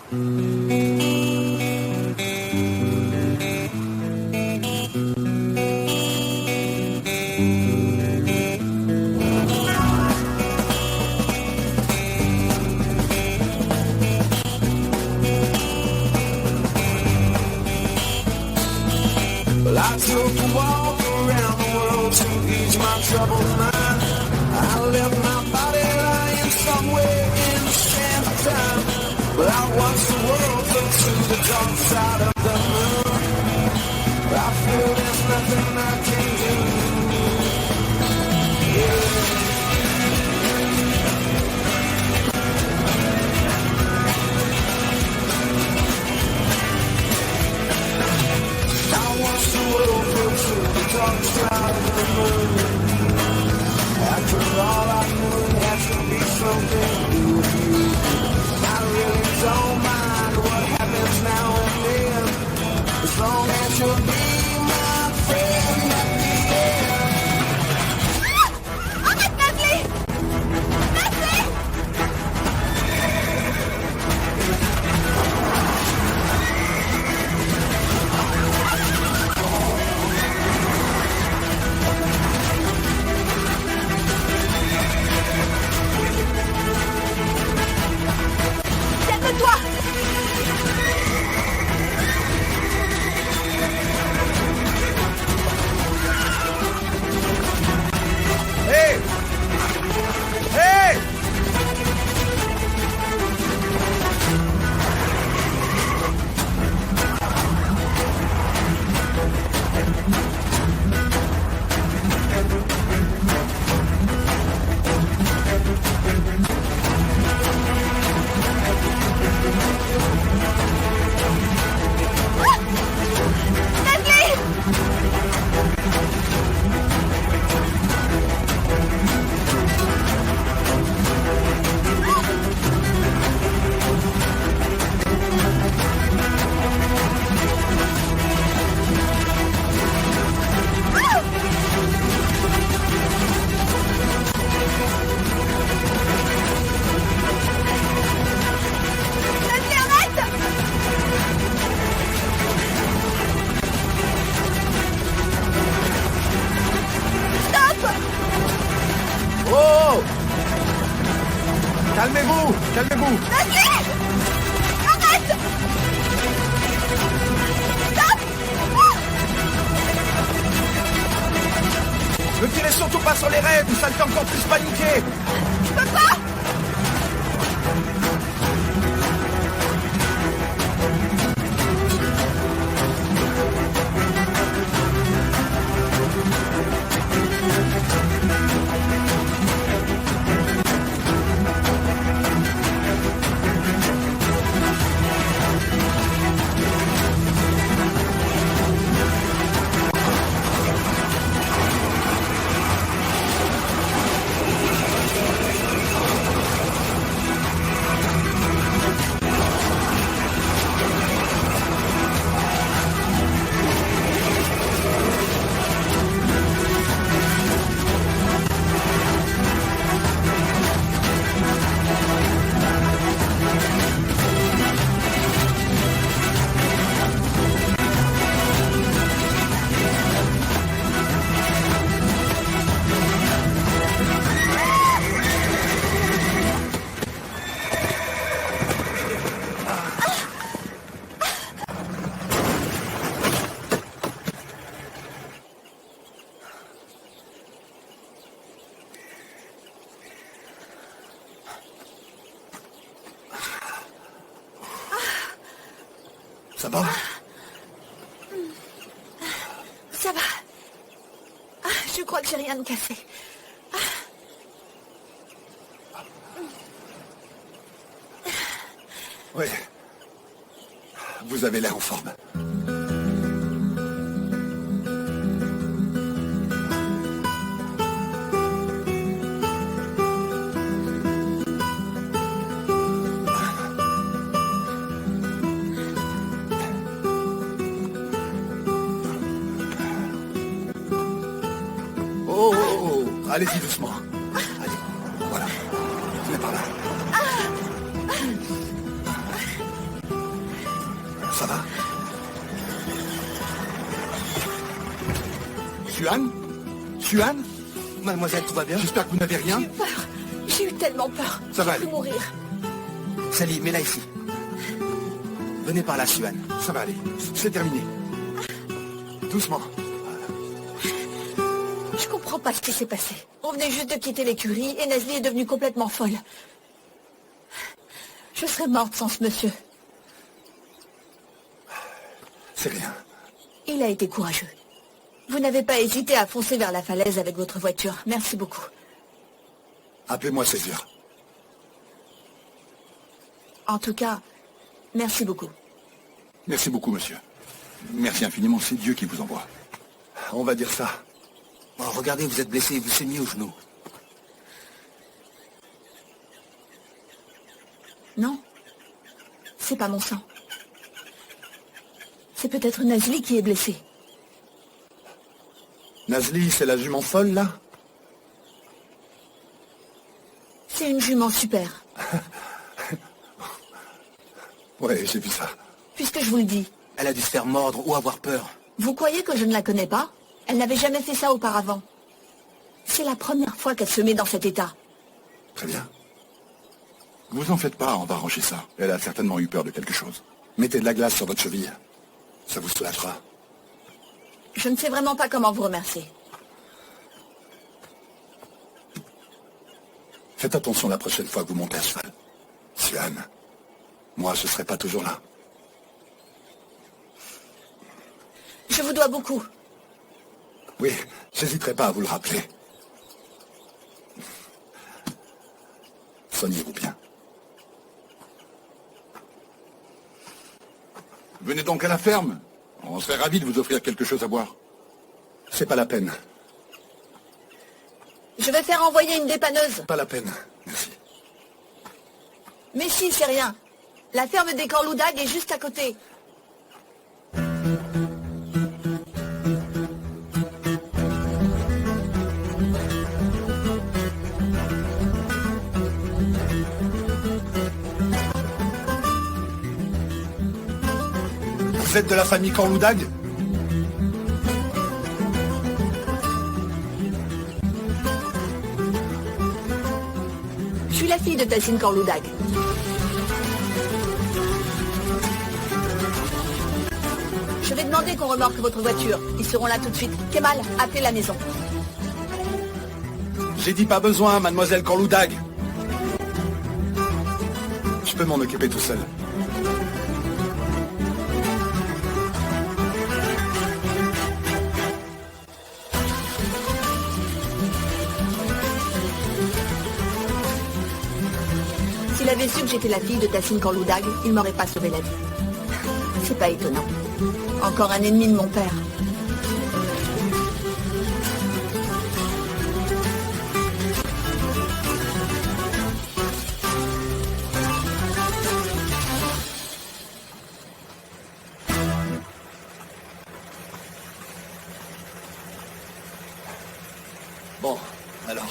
Well, I took a walk around the world to ease my troubled mind. I left my body lying somewhere in the sand of time. But I watched the world go to the dark side of the moon. I feel there's nothing I can do. Yeah. The world go to the dark side of the moon. After all, I knew it had to be something new. I really don't mind what happens now and then, as long as you'll be my friend at the end. Arrête, Natalie! Natalie! Calme-toi! Hé! Hé! Oh! Calmez-vous! Calmez-vous! Natalie! Arrête! Stop! Ne tirez surtout pas sur les rênes, ça le fait encore plus paniquer! Je peux pas! Ça va? Ça va. Je crois que j'ai rien de cassé. Oui. Vous avez l'air en forme. Allez-y doucement. Allez, voilà. Venez par là. Ça va? Suan? Suan? Mademoiselle, tout va bien? J'espère que vous n'avez rien. J'ai eu peur. J'ai eu tellement peur. Ça va J'ai cru aller. mourir. Sally, mets-la ici. Venez par là, Suan. Ça va aller. C'est terminé. Doucement. Je comprends pas ce qui s'est passé. On venait juste de quitter l'écurie et Nasli est devenue complètement folle. Je serais morte sans ce monsieur. C'est rien. Il a été courageux. Vous n'avez pas hésité à foncer vers la falaise avec votre voiture. Merci beaucoup. Appelez-moi César. En tout cas, merci beaucoup. Merci beaucoup, monsieur. Merci infiniment, c'est Dieu qui vous envoie. On va dire ça. Oh, regardez, vous êtes blessé, vous saignez au genou. Non, c'est pas mon sang. C'est peut-être Nasli qui est blessé. Nasli, c'est la jument folle, là? C'est une jument super. Ouais, j'ai vu ça. Puisque je vous le dis, Elle a dû se faire mordre ou avoir peur. vous croyez que je ne la connais pas? Elle n'avait jamais fait ça auparavant. C'est la première fois qu'elle se met dans cet état. Très bien. Vous en faites pas, on va arranger ça. Elle a certainement eu peur de quelque chose. Mettez de la glace sur votre cheville. Ça vous soulagera. Je ne sais vraiment pas comment vous remercier. Faites attention la prochaine fois que vous montez à cheval. Suan, moi je serai pas toujours là. Je vous dois beaucoup. Oui, j'hésiterai pas à vous le rappeler. Soignez-vous bien. Venez donc à la ferme. On serait ravis de vous offrir quelque chose à boire. C'est pas la peine. Je vais faire envoyer une dépanneuse. Pas la peine. Merci. Mais si, c'est rien. La ferme des Corloudag est juste à côté. Vous êtes de la famille Corloudag? Je suis la fille de Tassine Corloudag. Je vais demander qu'on remorque votre voiture. Ils seront là tout de suite. Kemal, appelez la maison. J'ai dit pas besoin, mademoiselle Corloudag. Je peux m'en occuper tout seul. S'il avait su que j'étais la fille de Tassine Corloudag, il m'aurait pas sauvé la vie. C'est pas étonnant. Encore un ennemi de mon père. Bon, alors.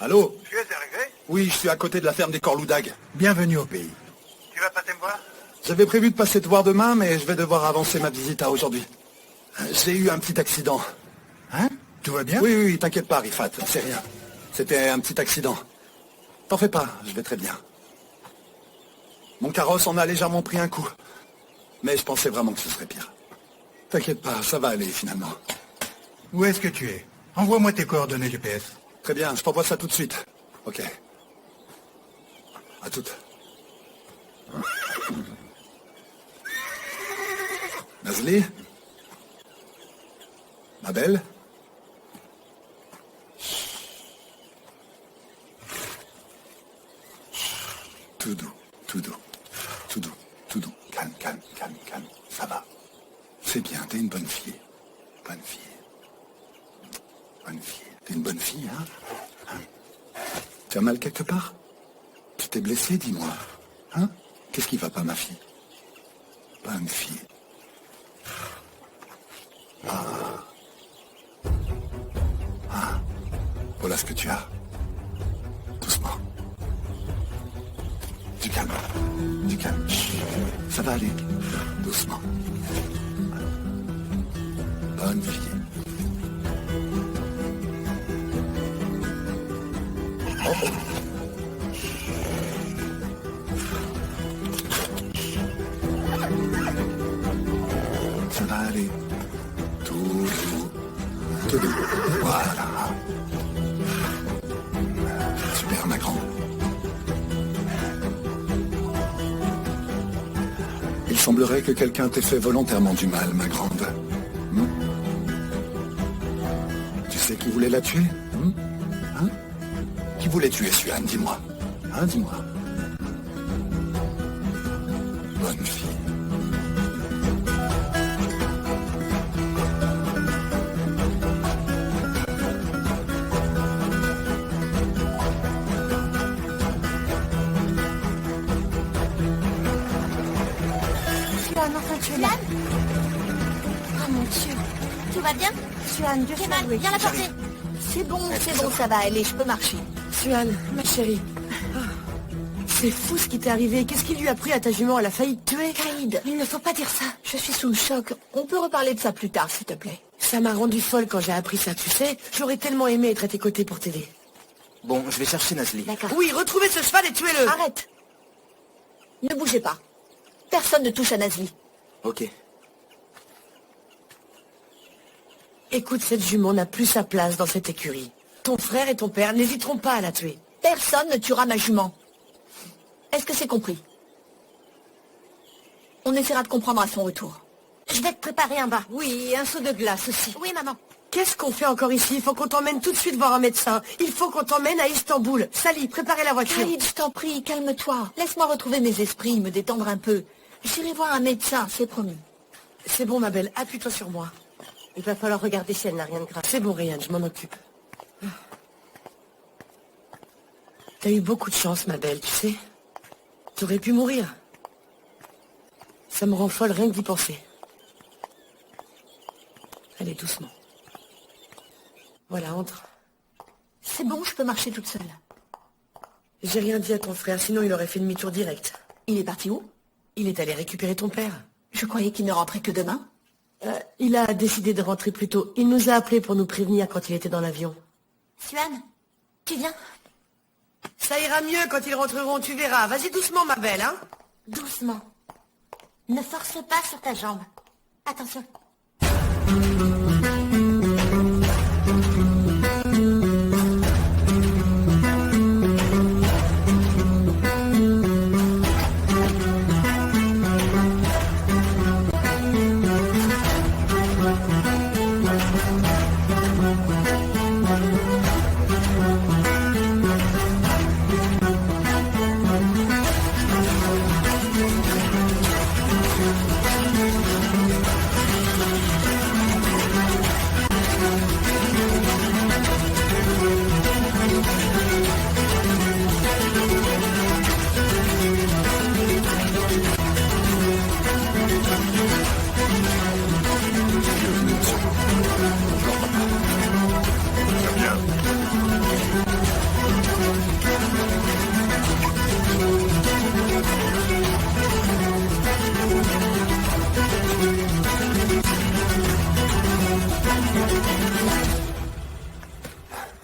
Allô? Tu es arrivé? Oui, je suis à côté de la ferme des Corloudag. Bienvenue au pays. Tu vas passer me voir? J'avais prévu de passer te voir demain, mais je vais devoir avancer ma visite à aujourd'hui. J'ai eu un petit accident. Hein? Tout va bien? Oui, oui, t'inquiète pas, Rifat, c'est rien. C'était un petit accident. T'en fais pas, je vais très bien. Mon carrosse en a légèrement pris un coup. Mais je pensais vraiment que ce serait pire. T'inquiète pas, ça va aller finalement. Où est-ce que tu es? Envoie-moi tes coordonnées GPS. Très bien, je t'envoie ça tout de suite. Ok. À toutes. Nasli? Ma belle? Tout doux, tout doux, tout doux, tout doux. Calme, calme, calme, calme. Ça va. C'est bien, t'es une bonne fille. Bonne fille. Bonne fille. T'es une bonne fille, hein? Tu as mal quelque part? Tu t'es blessé, dis-moi. Hein? Qu'est-ce qui va pas, ma fille? Bonne fille. Ah. Voilà ce que tu as. Doucement. Du calme. Du calme. Chut. Ça va aller. Doucement. Bonne fille. Ça va aller. Tout doux. Tout doux. Voilà. Super, ma grande. Il semblerait que quelqu'un t'ait fait volontairement du mal, ma grande. Tu sais qui voulait la tuer? Hein? Qui voulait tuer Suan, dis-moi. Hein, dis-moi. Bonne fille. Enfin, tu es là. Oh mon Dieu. Tout va bien? Suan, Dieu Kemal, soit loué. viens la porter. C'est bon, ça va aller, je peux marcher. Suan, ma chérie. C'est fou ce qui t'est arrivé. Qu'est-ce qui lui a pris à ta jument? Elle a failli te tuer. Kaïd, il ne faut pas dire ça. Je suis sous le choc. On peut reparler de ça plus tard, s'il te plaît. Ça m'a rendu folle quand j'ai appris ça, tu sais. J'aurais tellement aimé être à tes côtés pour t'aider. Bon, je vais chercher Nazli. D'accord. Oui, retrouvez ce cheval et tuez-le. Arrête. Ne bougez pas. Personne ne touche à Nazli. Ok. Écoute, cette jument n'a plus sa place dans cette écurie. Ton frère et ton père n'hésiteront pas à la tuer. Personne ne tuera ma jument. Est-ce que c'est compris? On essaiera de comprendre à son retour. Je vais te préparer un bain. Oui, et un seau de glace aussi. Oui, maman. Qu'est-ce qu'on fait encore ici? Il faut qu'on t'emmène tout de suite voir un médecin. Il faut qu'on t'emmène à Istanbul. Sally, préparez la voiture. Kaïd, je t'en prie, calme-toi. Laisse-moi retrouver mes esprits, me détendre un peu. J'irai voir un médecin, c'est promis. C'est bon, ma belle, appuie-toi sur moi. Il va falloir regarder si elle n'a rien de grave. C'est bon, Ryan, je m'en occupe. T'as eu beaucoup de chance, ma belle, tu sais. T'aurais pu mourir. Ça me rend folle rien que d'y penser. Allez, doucement. Voilà, entre. C'est bon, je peux marcher toute seule. J'ai rien dit à ton frère, sinon il aurait fait demi-tour direct. Il est parti où? Il est allé récupérer ton père. Je croyais qu'il ne rentrait que demain. Il a décidé de rentrer plus tôt. Il nous a appelés pour nous prévenir quand il était dans l'avion. Suan, tu viens? Ça ira mieux quand ils rentreront, tu verras. Vas-y doucement, ma belle, hein? Doucement. Ne force pas sur ta jambe. Attention.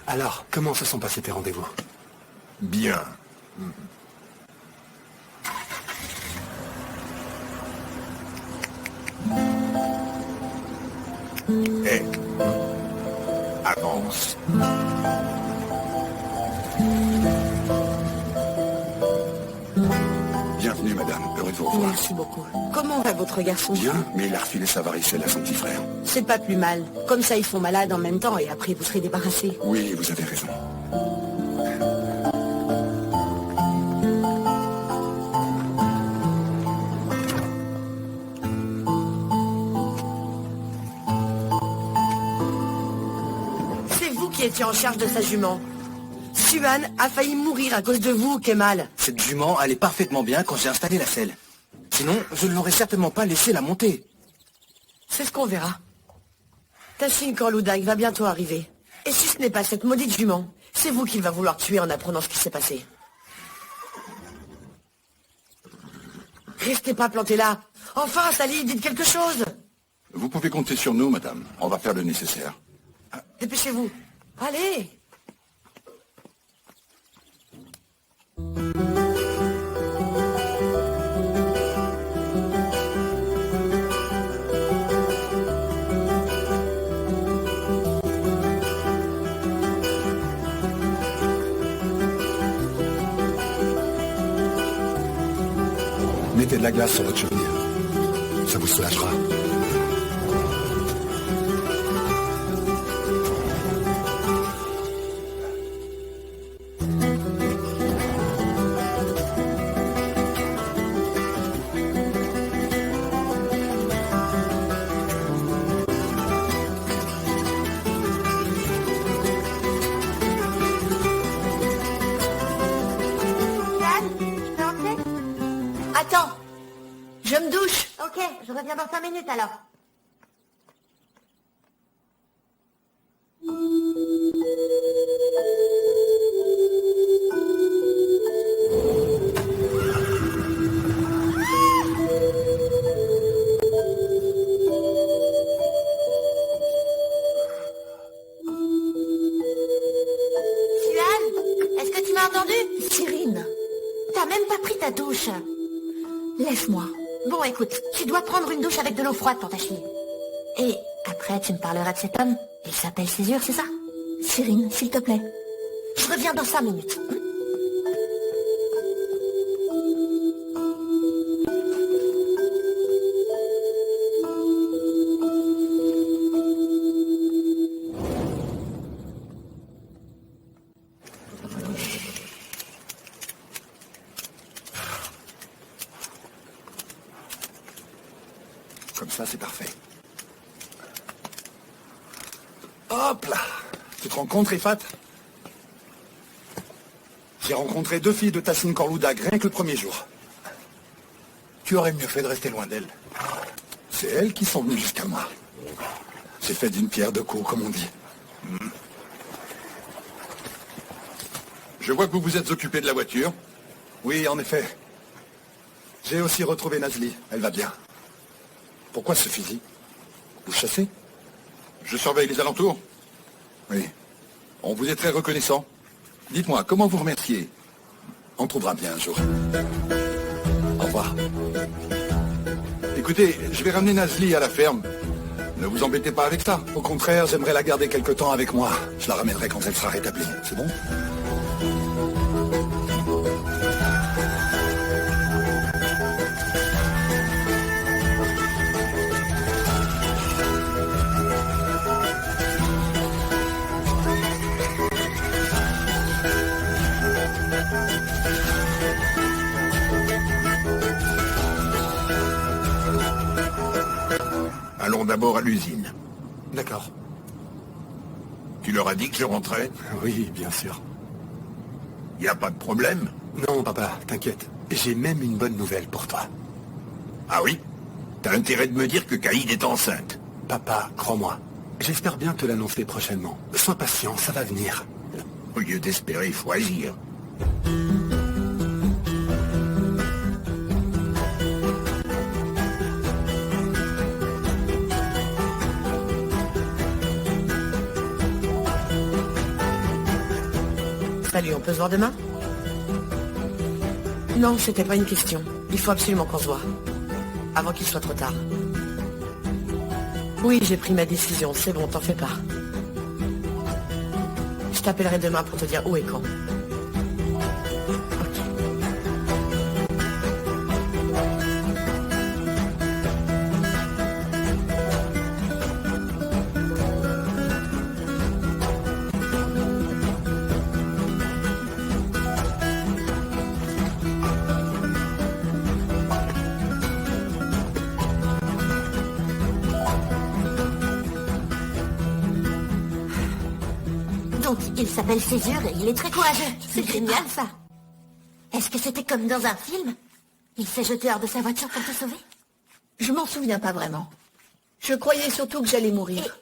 Alors, comment se sont passés tes rendez-vous? Bien. Hé. Avance. Bienvenue, madame. Heureux de vous revoir. Merci beaucoup. Comment va votre garçon? Bien, mais il a refilé sa varicelle à son petit frère. C'est pas plus mal. Comme ça, ils sont malades en même temps et après, vous serez débarrassés. Oui, vous avez raison. C'est vous qui étiez en charge de sa jument. Suan a failli mourir à cause de vous, Kemal. Cette jument allait parfaitement bien quand j'ai installé la selle. Sinon, je ne l'aurais certainement pas laissé la monter. C'est ce qu'on verra. Tassin Korloudag va bientôt arriver. Et si ce n'est pas cette maudite jument, C'est vous qu'il va vouloir tuer en apprenant ce qui s'est passé. Restez pas plantés là. Enfin, Sally, dites quelque chose. Vous pouvez compter sur nous, madame. On va faire le nécessaire. Dépêchez-vous. Allez. Mettez de la glace sur votre chaudière. Ça vous soulagera. Attends, je me douche. Ok, je reviens dans 5 minutes alors. Suan, est-ce que tu m'as entendu? Cyrine, T'as même pas pris ta douche. laisse-moi. Bon, écoute, tu dois prendre une douche avec de l'eau froide pour ta cheville. Et après, tu me parleras de cet homme. Il s'appelle Césure, c'est ça? Cyrine, s'il te plaît. Je reviens dans 5 minutes. Comme ça, c'est parfait. Hop là! Tu te rends compte, Rifat? J'ai rencontré 2 filles de Tassine Corloudag rien que le premier jour. Tu aurais mieux fait de rester loin d'elle. C'est elles qui sont venues jusqu'à moi. J'ai fait d'une pierre deux coups, comme on dit. Je vois que vous vous êtes occupé de la voiture. Oui, en effet. J'ai aussi retrouvé Nazli. Elle va bien. Pourquoi ce fusil? Vous chassez? Je surveille les alentours. Oui. On vous est très reconnaissant. Dites-moi, comment vous remercier? On trouvera bien un jour. Au revoir. Écoutez, je vais ramener Nazli à la ferme. Ne vous embêtez pas avec ça. Au contraire, j'aimerais la garder quelque temps avec moi. Je la ramènerai quand elle sera rétablie. C'est bon? Allons d'abord à l'usine. D'accord. Tu leur as dit que je rentrais? Oui, bien sûr. Y a pas de problème? Non, papa, t'inquiète. J'ai même une bonne nouvelle pour toi. Ah oui? T'as intérêt de me dire que Caïd est enceinte. Papa, crois-moi. J'espère bien te l'annoncer prochainement. Sois patient, ça va venir. Au lieu d'espérer, il faut agir. Salut, on peut se voir demain? Non, c'était pas une question. Il faut absolument qu'on se voit. Avant qu'il soit trop tard. Oui, j'ai pris ma décision, c'est bon, t'en fais pas. Je t'appellerai demain pour te dire où et quand. Ok. Donc, il s'appelle Césure et il est très courageux. C'est génial, ça. Est-ce que c'était comme dans un film? Il s'est jeté hors de sa voiture pour te sauver? Je m'en souviens pas vraiment. Je croyais surtout que j'allais Et mourir.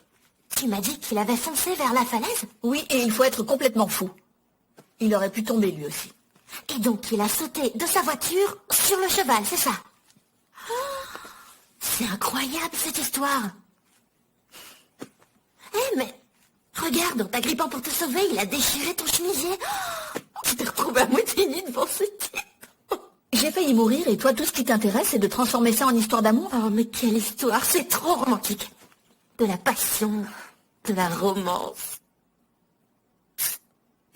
tu m'as dit qu'il avait foncé vers la falaise? Oui, et il faut être complètement fou. Il aurait pu tomber lui aussi. Et donc il a sauté de sa voiture sur le cheval, c'est ça? Oh, c'est incroyable cette histoire. Eh mais, regarde, en t'agrippant pour te sauver, il a déchiré ton chemisier. Oh, tu t'es retrouvé à moitié nue devant ce type. J'ai failli mourir et toi, tout ce qui t'intéresse, c'est de transformer ça en histoire d'amour? Oh mais quelle histoire, c'est trop romantique. De la passion, de la romance.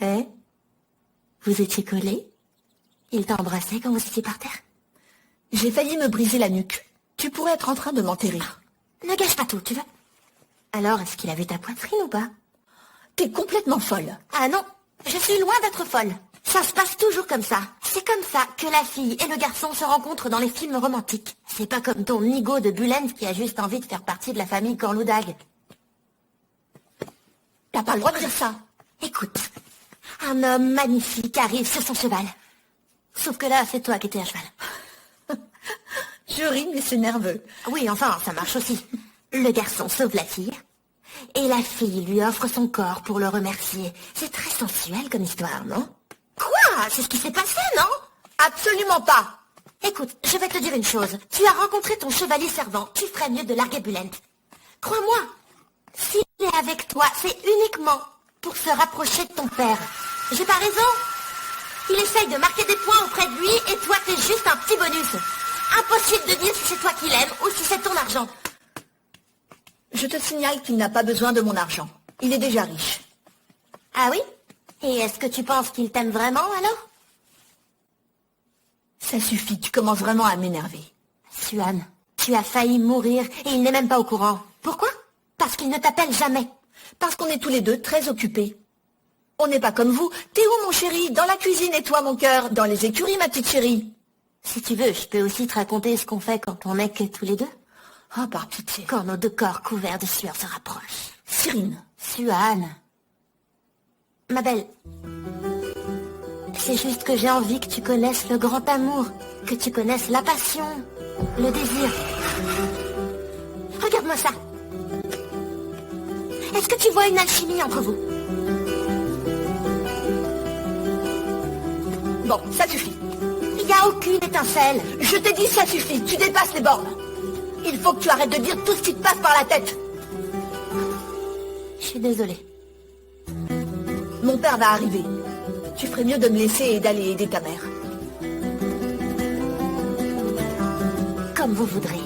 Eh? Vous étiez collés? Il t'a embrassé quand vous étiez par terre? J'ai failli me briser la nuque. Tu pourrais être en train de m'enterrer. Ne gâche pas tout, tu veux? Alors, est-ce qu'il avait ta poitrine ou pas? T'es complètement folle. Ah non, je suis loin d'être folle. Ça se passe toujours comme ça. C'est comme ça que la fille et le garçon se rencontrent dans les films romantiques. C'est pas comme ton nigo de Bulens qui a juste envie de faire partie de la famille Corloudag. T'as pas le droit de dire ça. Écoute, un homme magnifique arrive sur son cheval. Sauf que là, c'est toi qui étais à cheval. Je ris, mais c'est nerveux. Oui, enfin, ça marche aussi. Le garçon sauve la fille, et la fille lui offre son corps pour le remercier. C'est très sensuel comme histoire, non? Quoi? C'est ce qui s'est passé, non? Absolument pas. Écoute, je vais te dire une chose. Tu as rencontré ton chevalier servant. Tu ferais mieux de larguer Bulent. Crois-moi, s'il est avec toi, c'est uniquement pour se rapprocher de ton père. J'ai pas raison? Il essaye de marquer des points auprès de lui, et toi, t'es juste un petit bonus. Impossible de dire si c'est toi qui l'aimes ou si c'est ton argent. Je te signale qu'il n'a pas besoin de mon argent. Il est déjà riche. Ah oui? Et est-ce que tu penses qu'il t'aime vraiment, alors? Ça suffit, tu commences vraiment à m'énerver. Suan, tu as failli mourir et il n'est même pas au courant. Pourquoi? Parce qu'il ne t'appelle jamais. Parce qu'on est tous les deux très occupés. On n'est pas comme vous. T'es où, mon chéri? Dans la cuisine, et toi, mon cœur? Dans les écuries, ma petite chérie? Si tu veux, je peux aussi te raconter ce qu'on fait quand on n'est que tous les deux. Oh, par pitié. Quand nos deux corps couverts de sueur se rapprochent. Cyrine. Suan. Ma belle. C'est juste que j'ai envie que tu connaisses le grand amour, que tu connaisses la passion, le désir. Regarde-moi ça. Est-ce que tu vois une alchimie entre vous? Bon, ça suffit. Il n'y a aucune étincelle. Je t'ai dit ça suffit, tu dépasses les bornes. Il faut que tu arrêtes de dire tout ce qui te passe par la tête. Je suis désolée. Mon père va arriver. Tu ferais mieux de me laisser et d'aller aider ta mère. Comme vous voudrez.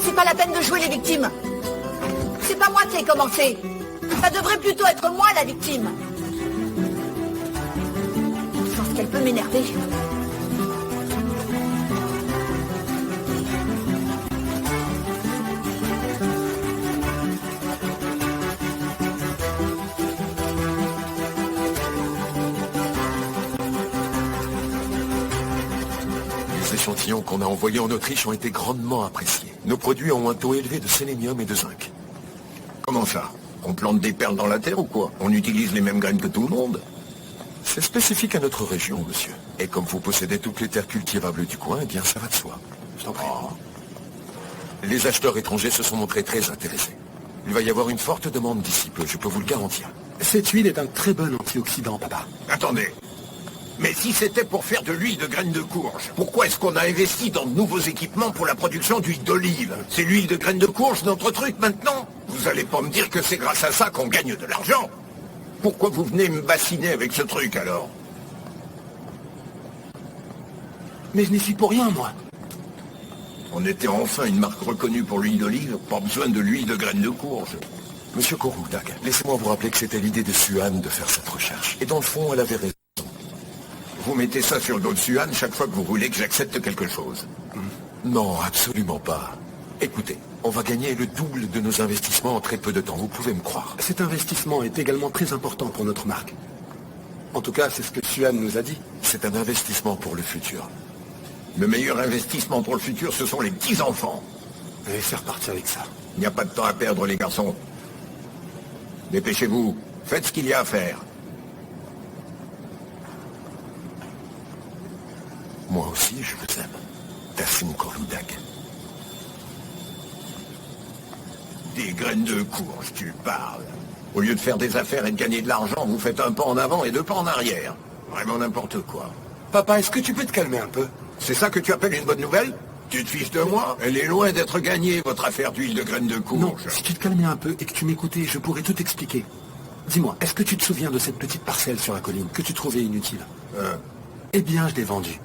C'est pas la peine de jouer les victimes. C'est pas moi qui ai commencé. Ça devrait plutôt être moi la victime. Je pense qu'elle peut m'énerver. Les échantillons qu'on a envoyés en Autriche ont été grandement appréciés. Nos produits ont un taux élevé de sélénium et de zinc. Comment ça? On plante des perles dans la terre ou quoi? On utilise les mêmes graines que tout le monde? C'est spécifique à notre région, monsieur. Et comme vous possédez toutes les terres cultivables du coin, eh bien ça va de soi. Je t'en prie. Les acheteurs étrangers se sont montrés très intéressés. Il va y avoir une forte demande d'ici peu, je peux vous le garantir. Cette huile est un très bon antioxydant, papa. Attendez. Mais si c'était pour faire de l'huile de graines de courge, pourquoi est-ce qu'on a investi dans de nouveaux équipements pour la production d'huile d'olive? C'est l'huile de graines de courge notre truc maintenant? Vous allez pas me dire que c'est grâce à ça qu'on gagne de l'argent? Pourquoi vous venez me bassiner avec ce truc alors? Mais je n'y suis pour rien, moi. On était enfin une marque reconnue pour l'huile d'olive, pas besoin de l'huile de graines de courge. Monsieur Corloudag, laissez-moi vous rappeler que c'était l'idée de Suan de faire cette recherche. Et dans le fond, elle avait raison. Vous mettez ça sur le dos de Suan chaque fois que vous voulez que j'accepte quelque chose. Non, absolument pas. Écoutez, on va gagner le double de nos investissements en très peu de temps, vous pouvez me croire. Cet investissement est également très important pour notre marque. En tout cas, c'est ce que Suan nous a dit. C'est un investissement pour le futur. Le meilleur investissement pour le futur, ce sont les petits-enfants. Et c'est reparti avec ça. Il n'y a pas de temps à perdre, les garçons. Dépêchez-vous, faites ce qu'il y a à faire. Moi aussi, je vous aime. Tassim Corloudag. Des graines de courge, tu parles. Au lieu de faire des affaires et de gagner de l'argent, vous faites un pas en avant et deux pas en arrière. Vraiment n'importe quoi. Papa, est-ce que tu peux te calmer un peu? C'est ça que tu appelles une bonne nouvelle? Tu te fiches de moi? Elle est loin d'être gagnée, votre affaire d'huile de graines de courge. Non, si tu te calmais un peu et que tu m'écoutais, je pourrais tout expliquer. Dis-moi, est-ce que tu te souviens de cette petite parcelle sur la colline que tu trouvais inutile? Eh bien, je l'ai vendue.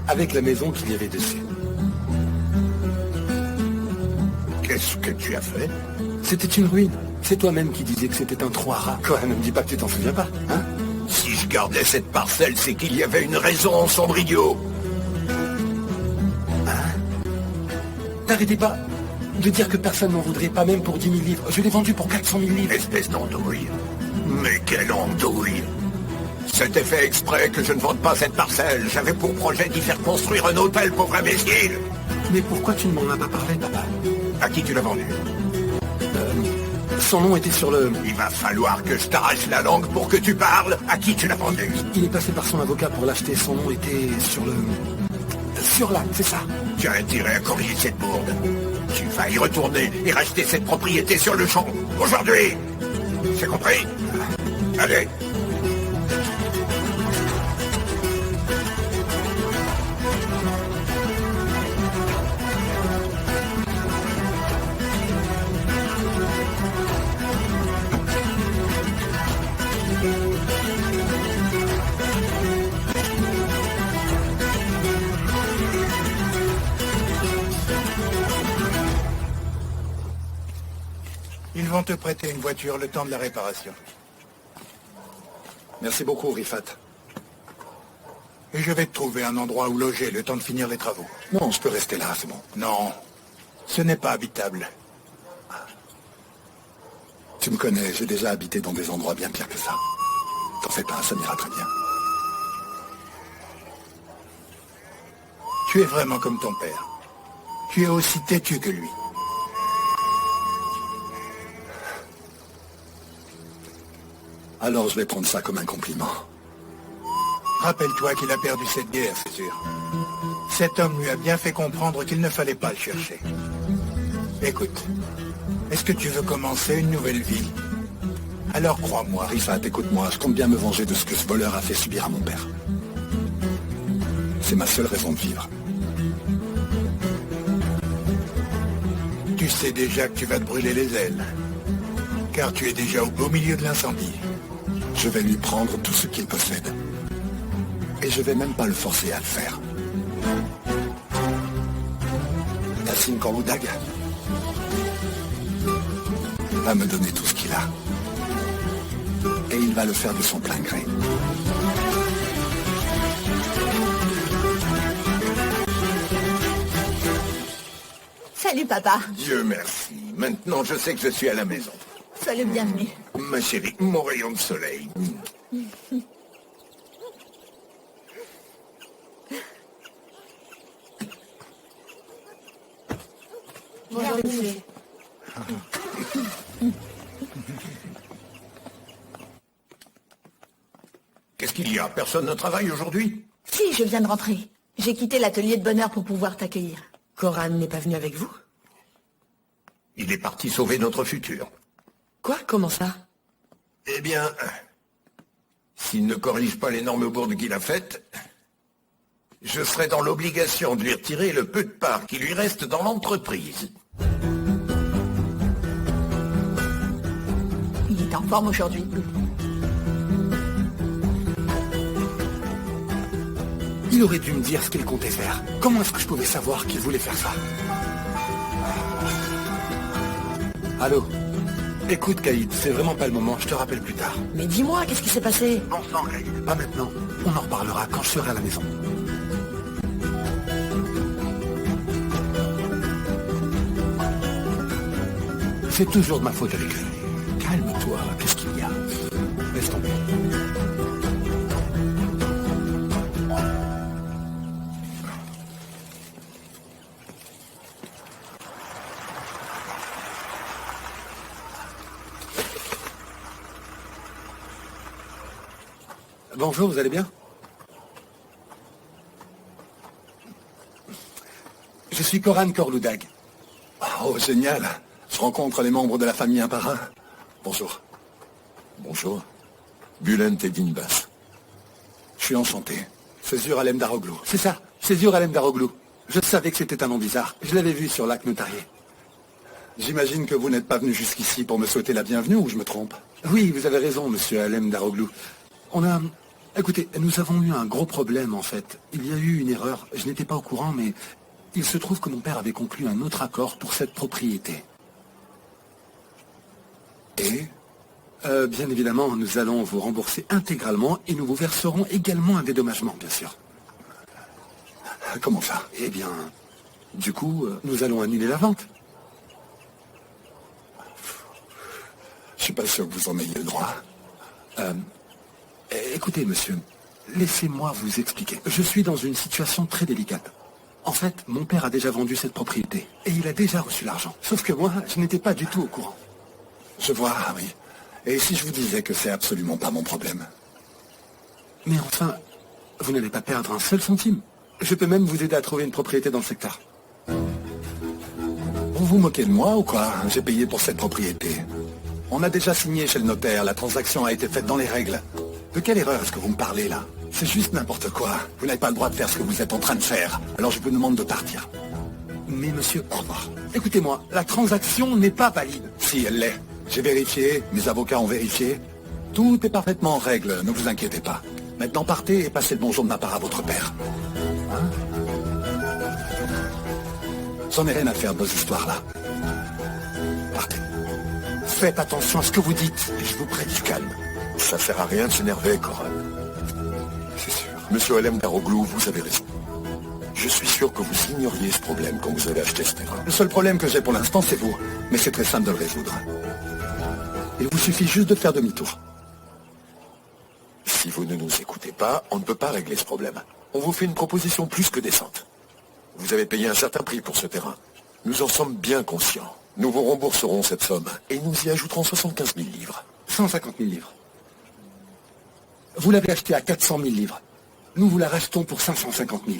Avec la maison qu'il y avait dessus. Qu'est-ce que tu as fait? C'était une ruine. C'est toi-même qui disais que c'était un trou à rats. Quoi, ne me dis pas que tu t'en souviens pas, hein? Si je gardais cette parcelle, c'est qu'il y avait une raison, Sombrio. T'arrêtais pas de dire que personne n'en voudrait, pas même pour 10 000 livres. Je l'ai vendu pour 400 000 livres. Espèce d'andouille. Mais quelle andouille! C'était fait exprès que je ne vende pas cette parcelle. J'avais pour projet d'y faire construire un hôtel, pauvre imbécile. Mais pourquoi tu ne m'en as pas parlé, papa? À qui tu l'as vendu? Son nom était sur le... Il va falloir que je t'arrache la langue pour que tu parles. À qui tu l'as vendu? Il est passé par son avocat pour l'acheter. Son nom était sur le... Sur l'acte, c'est ça. Tu as intérêt à corriger cette bourde. Tu vas y retourner et racheter cette propriété sur le champ. Aujourd'hui. C'est compris? Allez. Ils vont te prêter une voiture le temps de la réparation. Merci beaucoup, Rifat. Et je vais te trouver un endroit où loger le temps de finir les travaux. Non, je peux rester là, c'est bon. Non, ce n'est pas habitable. Tu me connais, j'ai déjà habité dans des endroits bien pires que ça. T'en fais pas, ça m'ira très bien. Tu es vraiment comme ton père. Tu es aussi têtu que lui. Alors je vais prendre ça comme un compliment. Rappelle-toi qu'il a perdu cette guerre, c'est sûr. Cet homme lui a bien fait comprendre qu'il ne fallait pas le chercher. Écoute, est-ce que tu veux commencer une nouvelle vie? Alors crois-moi. Rifat, écoute-moi, je compte bien me venger de ce que ce voleur a fait subir à mon père. C'est ma seule raison de vivre. Tu sais déjà que tu vas te brûler les ailes. Car tu es déjà au beau milieu de l'incendie. Je vais lui prendre tout ce qu'il possède. Et je vais même pas le forcer à le faire. Tassine Korloudag va me donner tout ce qu'il a. Et il va le faire de son plein gré. Salut, papa. Dieu merci. Maintenant, je sais que je suis à la maison. Sois le bienvenu. Ma chérie, mon rayon de soleil. Bonjour, monsieur. Qu'est-ce qu'il y a? Personne ne travaille aujourd'hui? Si, je viens de rentrer. J'ai quitté l'atelier de bonheur pour pouvoir t'accueillir. Coran n'est pas venu avec vous? Il est parti sauver notre futur. Quoi? Comment ça? Eh bien, s'il ne corrige pas l'énorme bourde qu'il a faite, je serai dans l'obligation de lui retirer le peu de part qui lui reste dans l'entreprise. Il est en forme aujourd'hui. Il aurait dû me dire ce qu'il comptait faire. Comment est-ce que je pouvais savoir qu'il voulait faire ça? Allô? Écoute, Caïd, c'est vraiment pas le moment, je te rappelle plus tard. Mais dis-moi, qu'est-ce qui s'est passé? Bon sang, Caïd. Pas maintenant. On en reparlera quand je serai à la maison. C'est toujours de ma faute avec lui. Calme-toi, qu'est-ce qu'il y a? Laisse tomber. Bonjour, vous allez bien? Je suis Coran Korloudag. Oh, génial. Je rencontre les membres de la famille un par un. Bonjour. Bonjour. Bülent et Dinbas. Je suis enchanté. C'est Zur Alem Daroglou. C'est ça, c'est Zur Alem Daroglou. Je savais que c'était un nom bizarre. Je l'avais vu sur l'acte notarié. J'imagine que vous n'êtes pas venu jusqu'ici pour me souhaiter la bienvenue ou je me trompe? Oui, vous avez raison, monsieur Alem Daroglou. Écoutez, nous avons eu un gros problème, en fait. Il y a eu une erreur. Je n'étais pas au courant, mais il se trouve que mon père avait conclu un autre accord pour cette propriété. Et Bien évidemment, nous allons vous rembourser intégralement et nous vous verserons également un dédommagement, bien sûr. comment ça? Eh bien, du coup, nous allons annuler la vente. Je suis pas sûr que vous en ayez le droit. Écoutez, monsieur, laissez-moi vous expliquer. Je suis dans une situation très délicate. En fait, mon père a déjà vendu cette propriété et il a déjà reçu l'argent. Sauf que moi, je n'étais pas du tout au courant. Je vois, oui. Et si je vous disais que c'est absolument pas mon problème? Mais enfin, vous n'allez pas perdre un seul centime. Je peux même vous aider à trouver une propriété dans le secteur. Vous vous moquez de moi ou quoi? J'ai payé pour cette propriété. On a déjà signé chez le notaire, la transaction a été faite dans les règles. De quelle erreur est-ce que vous me parlez là? C'est juste n'importe quoi. Vous n'avez pas le droit de faire ce que vous êtes en train de faire. Alors je vous demande de partir. Mais monsieur, au revoir. Écoutez-moi, la transaction n'est pas valide. Si, elle l'est. J'ai vérifié, mes avocats ont vérifié. Tout est parfaitement en règle, ne vous inquiétez pas. Maintenant partez et passez le bonjour de ma part à votre père. Hein? J'en ai rien à faire de vos histoires-là. Partez. Faites attention à ce que vous dites. Et je vous prie du calme. Ça sert à rien de s'énerver, Coran. C'est sûr. Monsieur Alem Daroglou, vous avez raison. Je suis sûr que vous ignoriez ce problème quand vous avez acheté ce terrain. Le seul problème que j'ai pour l'instant, c'est vous. Mais c'est très simple de le résoudre. Il vous suffit juste de faire demi-tour. Si vous ne nous écoutez pas, on ne peut pas régler ce problème. On vous fait une proposition plus que décente. Vous avez payé un certain prix pour ce terrain. Nous en sommes bien conscients. Nous vous rembourserons cette somme et nous y ajouterons 75 000 livres. 150 000 livres. Vous l'avez acheté à 400 000 livres. Nous vous la rachetons pour 550 000.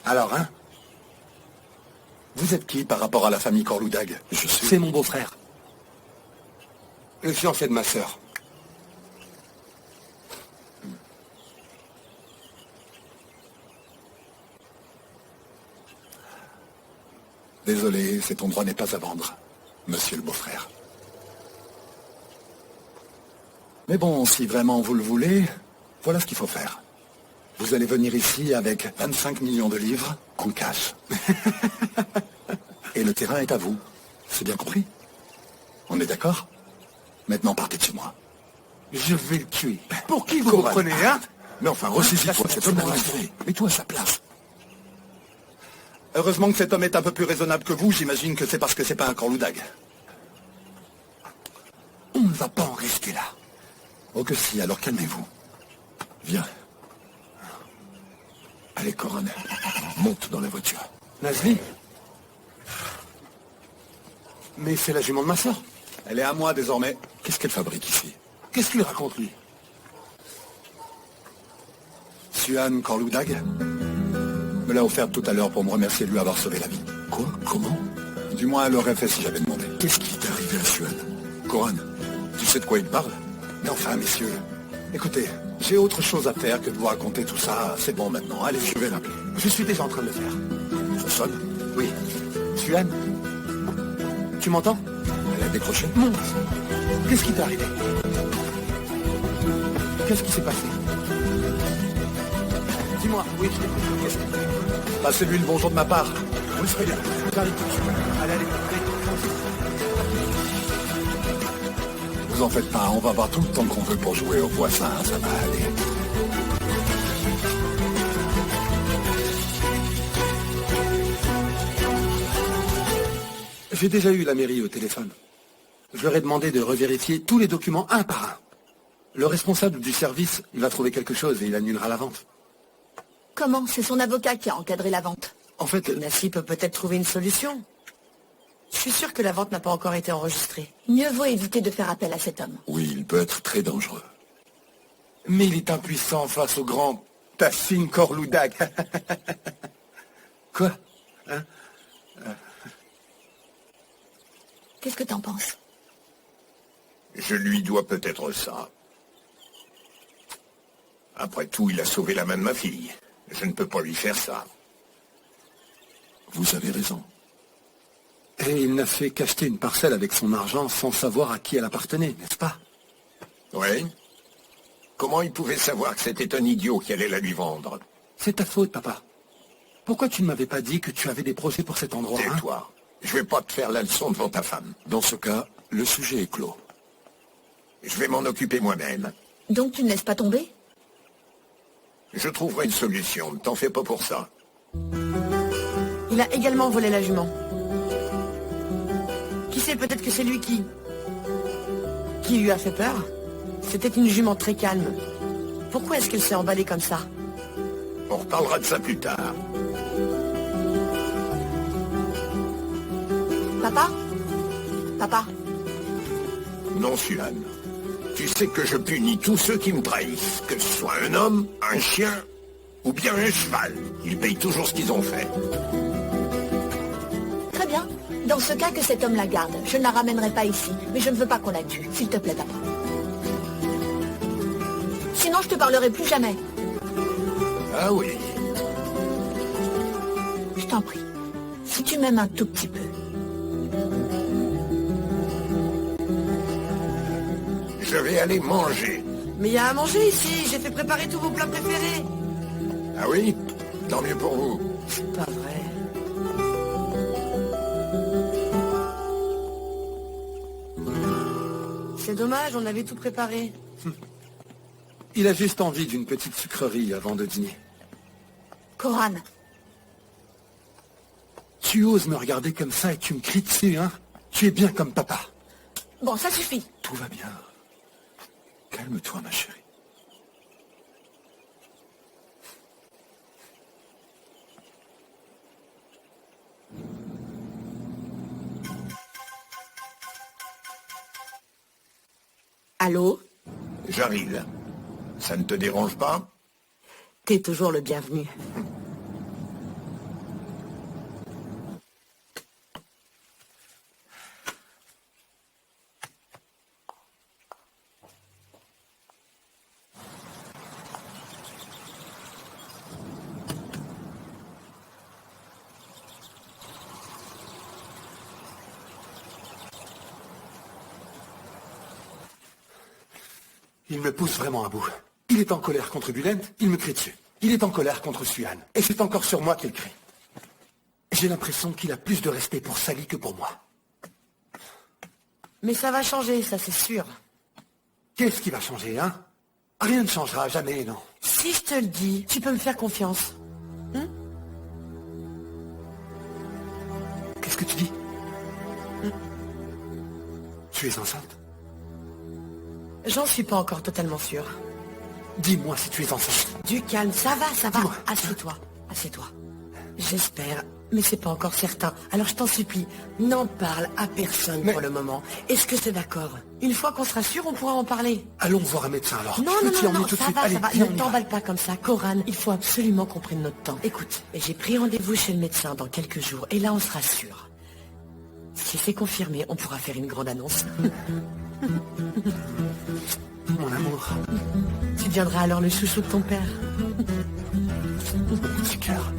Alors, hein? Vous êtes qui par rapport à la famille Corloudag? C'est mon beau-frère. Le fiancé de ma sœur. Désolé, cet endroit n'est pas à vendre, monsieur le beau-frère. Mais bon, si vraiment vous le voulez, voilà ce qu'il faut faire. Vous allez venir ici avec 25 millions de livres en cash. Et le terrain est à vous. C'est bien compris? On est d'accord? Maintenant, partez de chez moi. Je vais le tuer. Pour qui vous prenez, hein? Mais enfin, ressaisis-toi, cet homme est rassuré. Mets-toi à sa place. Heureusement que cet homme est un peu plus raisonnable que vous, j'imagine que c'est parce que c'est pas un Corloudag. On ne va pas en rester là. Oh que si, alors calmez-vous. Viens. Allez, Coran, monte dans la voiture. Nazli? Mais c'est la jument de ma sœur. Elle est à moi désormais. Qu'est-ce qu'elle fabrique ici? Qu'est-ce qu'il raconte, lui? Suan Corloudag me l'a offerte tout à l'heure pour me remercier de lui avoir sauvé la vie. Quoi? Comment? Du moins, elle l'aurait fait si j'avais demandé. Qu'est-ce qui t'est arrivé à Suan? Coran, tu sais de quoi il parle? Mais enfin, messieurs, écoutez, j'ai autre chose à faire que de vous raconter tout ça. C'est bon maintenant, allez, je vais l'appeler. Je suis déjà en train de le faire. Ça sonne? Oui. Suan? Tu m'entends? Elle a décroché? Monte. Qu'est-ce qui t'est arrivé? Qu'est-ce qui s'est passé? Dis-moi, oui, je t'écoute. Qu'est-ce qui t'est arrivé? Passez-lui le bonjour de ma part. Vous le ferez bien. J'arrive tout de suite. Allez, allez, allez. Vous en faites pas, on va avoir tout le temps qu'on veut pour jouer au voisin, ça va aller. J'ai déjà eu la mairie au téléphone. Je leur ai demandé de revérifier tous les documents un par un. Le responsable du service, il va trouver quelque chose et il annulera la vente. Comment? C'est son avocat qui a encadré la vente. En fait, Nassi peut peut-être trouver une solution. Je suis sûr que la vente n'a pas encore été enregistrée. Mieux vaut éviter de faire appel à cet homme. Oui, il peut être très dangereux. mais il est impuissant face au grand Tassin Corloudag. Quoi? Hein? Qu'est-ce que t'en penses? Je lui dois peut-être ça. Après tout, il a sauvé la main de ma fille. Je ne peux pas lui faire ça. Vous avez raison. Et il n'a fait qu'acheter une parcelle avec son argent sans savoir à qui elle appartenait, n'est-ce pas? Oui. Comment il pouvait savoir que c'était un idiot qui allait la lui vendre? C'est ta faute, papa. Pourquoi tu ne m'avais pas dit que tu avais des projets pour cet endroit, hein? Tais-toi. Je vais pas te faire la leçon devant ta femme. Dans ce cas, le sujet est clos. Je vais m'en occuper moi-même. Donc tu ne laisses pas tomber? Je trouverai une solution. Ne t'en fais pas pour ça. Il a également volé la jument. Qui sait, peut-être que c'est lui qui lui a fait peur. C'était une jument très calme. Pourquoi est-ce qu'elle s'est emballée comme ça? On reparlera de ça plus tard. Papa? Papa? Non, Suhan. Tu sais que je punis tous ceux qui me trahissent, que ce soit un homme, un chien ou bien un cheval. Ils payent toujours ce qu'ils ont fait. Très bien. Dans ce cas, que cet homme la garde. Je ne la ramènerai pas ici, mais je ne veux pas qu'on la tue. S'il te plaît, papa. Sinon, je te parlerai plus jamais. Ah oui. Je t'en prie. Si tu m'aimes un tout petit peu. Je vais aller manger. Mais il y a à manger ici. J'ai fait préparer tous vos plats préférés. Ah oui? Tant mieux pour vous. C'est pas vrai. C'est dommage, on avait tout préparé. Il a juste envie d'une petite sucrerie avant de dîner. Koran, Tu oses me regarder comme ça et tu me cries dessus, hein? Tu es bien comme papa. bon, ça suffit. Tout va bien. Calme-toi, ma chérie. Allô? J'arrive. Ça ne te dérange pas? T'es toujours le bienvenu. Il me pousse vraiment à bout. Il est en colère contre Bulent, il me crie dessus. Il est en colère contre Suhan. Et c'est encore sur moi qu'il crie. J'ai l'impression qu'il a plus de respect pour Sally que pour moi. Mais ça va changer, ça c'est sûr. Qu'est-ce qui va changer, hein? Rien ne changera, jamais, non. Si je te le dis, tu peux me faire confiance. Qu'est-ce que tu dis? Tu es enceinte? J'en suis pas encore totalement sûre. Dis-moi si tu es enceinte. Du calme, ça va, ça va. Dis-moi. Assieds-toi, assieds-toi. J'espère, mais c'est pas encore certain. Alors je t'en supplie, n'en parle à personne Mais- pour le moment. Est-ce que c'est d'accord? Une fois qu'on sera sûr, on pourra en parler. Allons voir un médecin alors. Non, Je non, te non, t'y emmener non, tout de ça suite. va, Allez, ça va. viens, Ne on y va. t'emballe pas comme ça. Coran, il faut absolument qu'on prenne notre temps. Écoute, j'ai pris rendez-vous chez le médecin dans quelques jours, et là on sera sûr. Si c'est confirmé, on pourra faire une grande annonce. Mon amour, Tu deviendras alors le chouchou de ton père. mon petit cœur,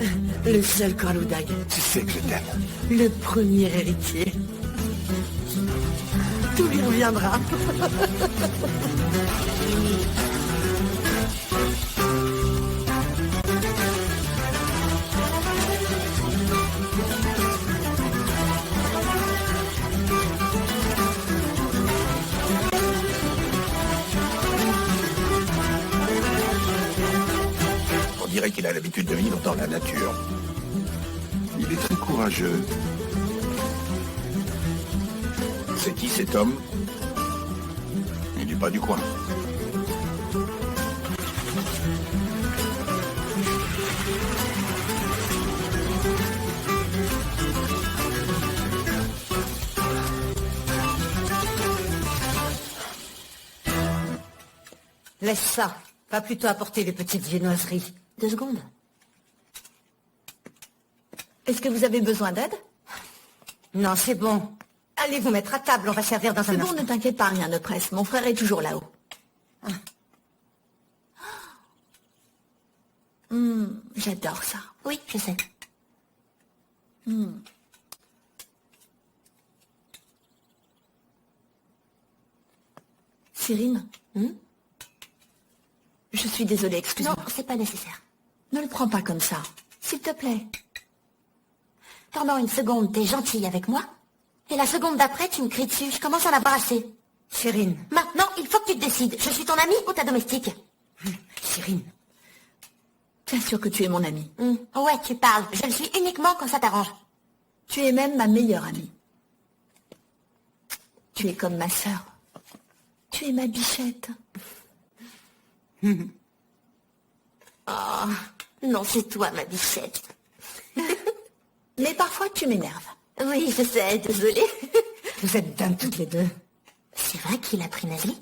Le seul Karloudag. tu sais que je t'aime. Le premier héritier. Tout lui reviendra. On dirait qu'il a l'habitude de vivre dans la nature. Il est très courageux. C'est qui cet homme? Il n'est pas du coin. Laisse ça. Va plutôt apporter les petites viennoiseries. 2 secondes. Est-ce que vous avez besoin d'aide? Non, c'est bon. Allez vous mettre à table, on va servir dans un C'est bon, instant. ne t'inquiète pas, rien ne presse. Mon frère est toujours là-haut. J'adore ça. Oui, je sais. Cyrine Je suis désolée, excuse-moi. Non, c'est pas nécessaire. Ne le prends pas comme ça. S'il te plaît. Pendant une seconde, t'es gentille avec moi. Et la seconde d'après, tu me cries dessus. Je commence à en avoir assez. Cyrine. Maintenant, il faut que tu te décides. Je suis ton amie ou ta domestique? Cyrine. Bien sûr que tu es mon amie. Ouais, tu parles. Je le suis uniquement quand ça t'arrange. Tu es même ma meilleure amie. Tu es comme ma sœur. Tu es ma bichette. Non, c'est toi, ma bichette. Mais parfois, tu m'énerves. Oui, je sais, désolée. Vous êtes dingues toutes les deux. C'est vrai qu'il a pris ma vie.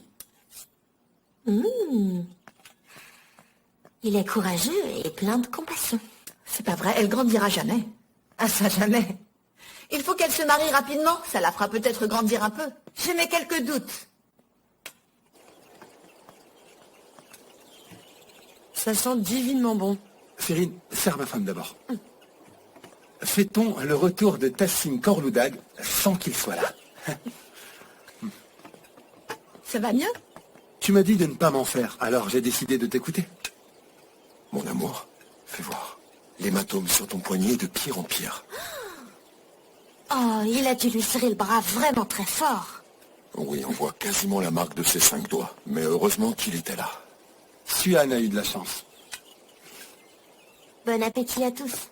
Il est courageux et plein de compassion. C'est pas vrai, elle grandira jamais. Ah, ça jamais. Il faut qu'elle se marie rapidement, ça la fera peut-être grandir un peu. Je n'ai quelques doutes. Ça sent divinement bon. Cyrine, serre ma femme d'abord. Fait-on le retour de Tassim Korloudag sans qu'il soit là? Ça va mieux? Tu m'as dit de ne pas m'en faire, alors j'ai décidé de t'écouter. Mon amour, fais voir. L'hématome sur ton poignet est de pire en pire. Oh, il a dû lui serrer le bras vraiment très fort. Oui, on voit quasiment la marque de ses 5 doigts. Mais heureusement qu'il était là. Suan a eu de la chance. Bon appétit à tous.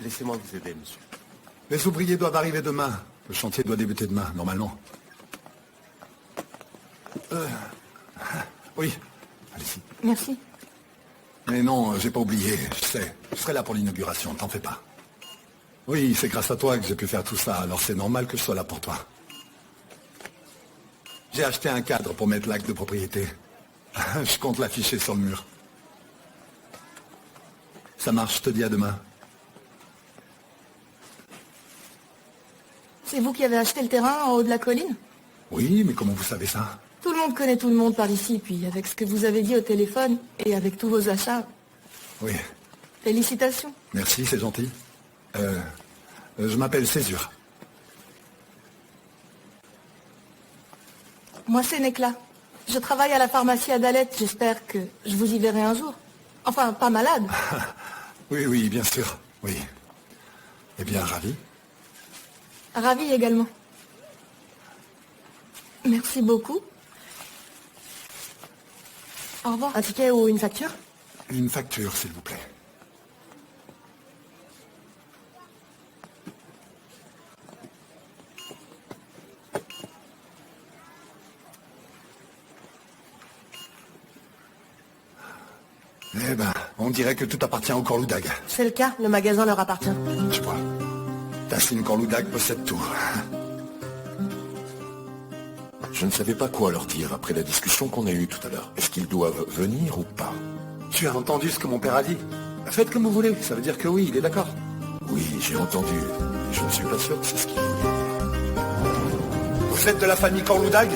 Laissez-moi vous aider, monsieur. Les ouvriers doivent arriver demain. Le chantier doit débuter demain, normalement. Oui, allez-y. Merci. Mais non, j'ai pas oublié, je sais. Je serai là pour l'inauguration, t'en fais pas. Oui, c'est grâce à toi que j'ai pu faire tout ça, alors c'est normal que je sois là pour toi. J'ai acheté un cadre pour mettre l'acte de propriété. Je compte l'afficher sur le mur. Ça marche, je te dis à demain. C'est vous qui avez acheté le terrain en haut de la colline? Oui, mais comment vous savez ça? Tout le monde connaît tout le monde par ici, puis avec ce que vous avez dit au téléphone et avec tous vos achats, Oui, félicitations. merci, c'est gentil. Je m'appelle Césure. Moi, c'est Nekla. Je travaille à la pharmacie à Dalette. J'espère que je vous y verrai un jour. Enfin, pas malade. Oui, oui, bien sûr, oui. Eh bien, ravi. Ravie également. Merci beaucoup. Au revoir. Un ticket ou une facture? Une facture, s'il vous plaît. Eh ben, on dirait que tout appartient au Korloudag. C'est le cas, le magasin leur appartient. Je vois. Tassim Korloudag possède tout. Je ne savais pas quoi leur dire après la discussion qu'on a eue tout à l'heure. Est-ce qu'ils doivent venir ou pas? Tu as entendu ce que mon père a dit? Faites comme vous voulez, ça veut dire que oui, il est d'accord. Oui, j'ai entendu. Je ne suis pas sûr que c'est ce qu'ils voulaient. Vous êtes de la famille Korloudag?